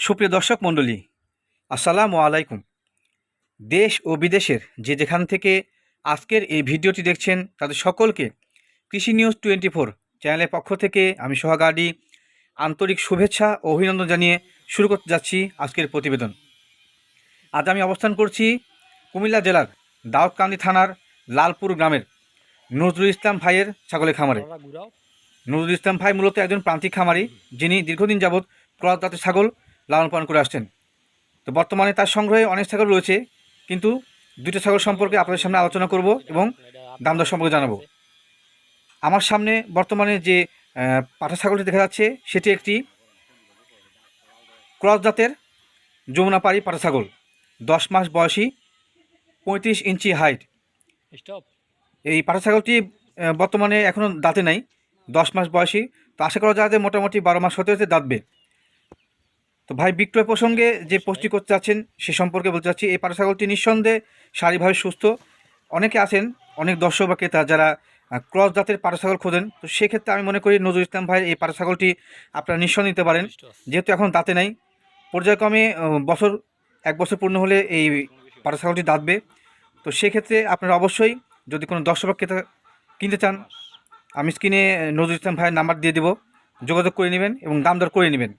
সুপ্রিয় দর্শক মণ্ডলী, আসসালামু আলাইকুম। দেশ ও বিদেশের যেখান থেকে আজকের এই ভিডিওটি দেখছেন তাদের সকলকে কৃষি নিউজ 24 চ্যানেলের পক্ষ থেকে আমি সোহাগাডি আন্তরিক শুভেচ্ছা ও অভিনন্দন জানিয়ে শুরু করতে যাচ্ছি আজকের প্রতিবেদন। আজ আমি অবস্থান করছি কুমিল্লা জেলার দাউদকান্দি থানার লালপুর গ্রামের নজরুল ইসলাম ভাইয়ের ছাগলের খামারে। নজরুল ইসলাম ভাই মূলত একজন প্রান্তিক খামারি, যিনি দীর্ঘদিন যাবৎ ক্রস জাতের ছাগল লালন পালন করে আসছেন। তো বর্তমানে তার সংগ্রহে অনেক ছাগল রয়েছে, কিন্তু দুটো ছাগল সম্পর্কে আপনাদের সামনে আলোচনা করব এবং দাম দর সম্পর্কে জানাবো। আমার সামনে বর্তমানে যে পাঠা ছাগলটি দেখা যাচ্ছে সেটি একটি ক্রস জাতের যমুনাপাড়ি পাঠা ছাগল, 10 মাস বয়সী, 35 ইঞ্চি হাইট। এই পাঠা ছাগলটি বর্তমানে এখনও দাঁতে নাই, 10 মাস বয়সী। তো আশা করা যায় যে মোটামুটি 12 মাস হতে হতে দাঁতবে। তো ভাই বিক্রয় প্রসঙ্গে যে পোস্টটি করতে চাচ্ছেন সে সম্পর্কে বলতে চাচ্ছি। এই পাঠা ছাগলটি নিঃসন্দেহে শারীরিকভাবে সুস্থ। অনেকে আছেন, অনেক দর্শক বা ক্রেতা যারা ক্রস জাতের পাঠা ছাগল খোঁজেন, তো সেক্ষেত্রে আমি মনে করি নজরুল ইসলাম ভাইয়ের এই পাঠা ছাগলটি আপনারা নিঃসন্দেহে নিতে পারেন, যেহেতু এখন দাঁতে নাই। পর্যায়ক্রমে এক বছর পূর্ণ হলে এই পাঠা ছাগলটি দাঁতবে। তো সেক্ষেত্রে আপনারা অবশ্যই যদি কোনো দর্শক বা ক্রেতা কিনতে চান, আমি স্ক্রিনে নজরুল ইসলাম ভাইয়ের নাম্বার দিয়ে দেবো, যোগাযোগ করে নেবেন এবং দাম দর করে নেবেন।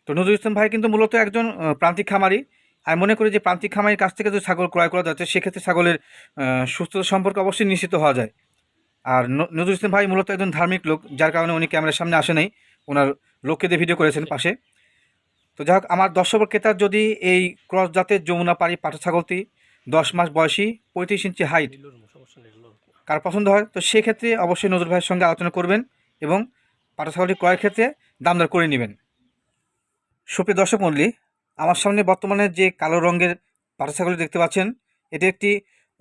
তো নজরুল ইসলাম ভাই কিন্তু মূলত একজন প্রান্তিক খামারি। আমি মনে করি যে প্রান্তিক খামারির কাছ থেকে যদি ছাগল ক্রয় করা যাচ্ছে, সেক্ষেত্রে ছাগলের সুস্থতা সম্পর্কে অবশ্যই নিশ্চিত হওয়া যায়। আর নজরুল ইসলাম ভাই মূলত একজন ধার্মিক লোক, যার কারণে উনি ক্যামেরার সামনে আসে নাই, ওনার লোককে দিয়ে ভিডিও করেছেন পাশে। তো যাই হোক, আমার দর্শক ক্রেতার যদি এই ক্রস জাতের যমুনাপাড়ি পাঠা ছাগলটি 10 মাস বয়সী, 35 ইঞ্চি হাইট কার পছন্দ হয়, তো সেক্ষেত্রে অবশ্যই নজরুল ভাইয়ের সঙ্গে আলোচনা করবেন এবং পাঠা ছাগলটি ক্রয়ের ক্ষেত্রে দাম দর করে নেবেন। সুপ্রিয় দর্শক মণ্ডলী, আমার সামনে বর্তমানে যে কালো রঙের পাঠা ছাগলটি দেখতে পাচ্ছেন, এটি একটি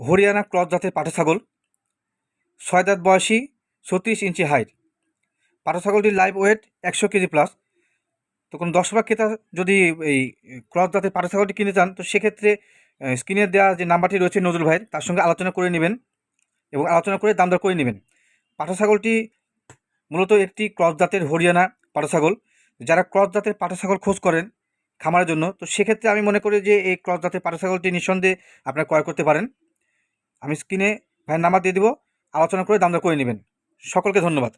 হরিয়ানা ক্রস জাতের পাঠা ছাগল, 6 দাঁত বয়সী, 36 ইঞ্চি হাইট। পাঠা ছাগলটির লাইভ ওয়েট 100 কেজি প্লাস। তো কোনো দর্শক বা ক্রেতা যদি এই ক্রস জাতের পাঠা ছাগলটি কিনতে চান, তো সেক্ষেত্রে স্ক্রিনে দেওয়া যে নাম্বারটি রয়েছে নজরুল ভাইয়ের, তার সঙ্গে আলোচনা করে নেবেন এবং আলোচনা করে দাম দর করে নেবেন। পাঠা ছাগলটি মূলত একটি ক্রস জাতের হরিয়ানা পাঠা ছাগল। যারা ক্রস জাতের পাঠা ছাগল খোঁজ করেন খামারের জন্য, তো সেক্ষেত্রে আমি মনে করি যে এই ক্রস জাতের পাঠা ছাগলটি নিঃসন্দেহে আপনারা ক্রয় করতে পারেন। আমি স্ক্রিনে ভাইয়ের নাম্বার দিয়ে দিব, আলোচনা করে দাম দর করে নেবেন। সকলকে ধন্যবাদ।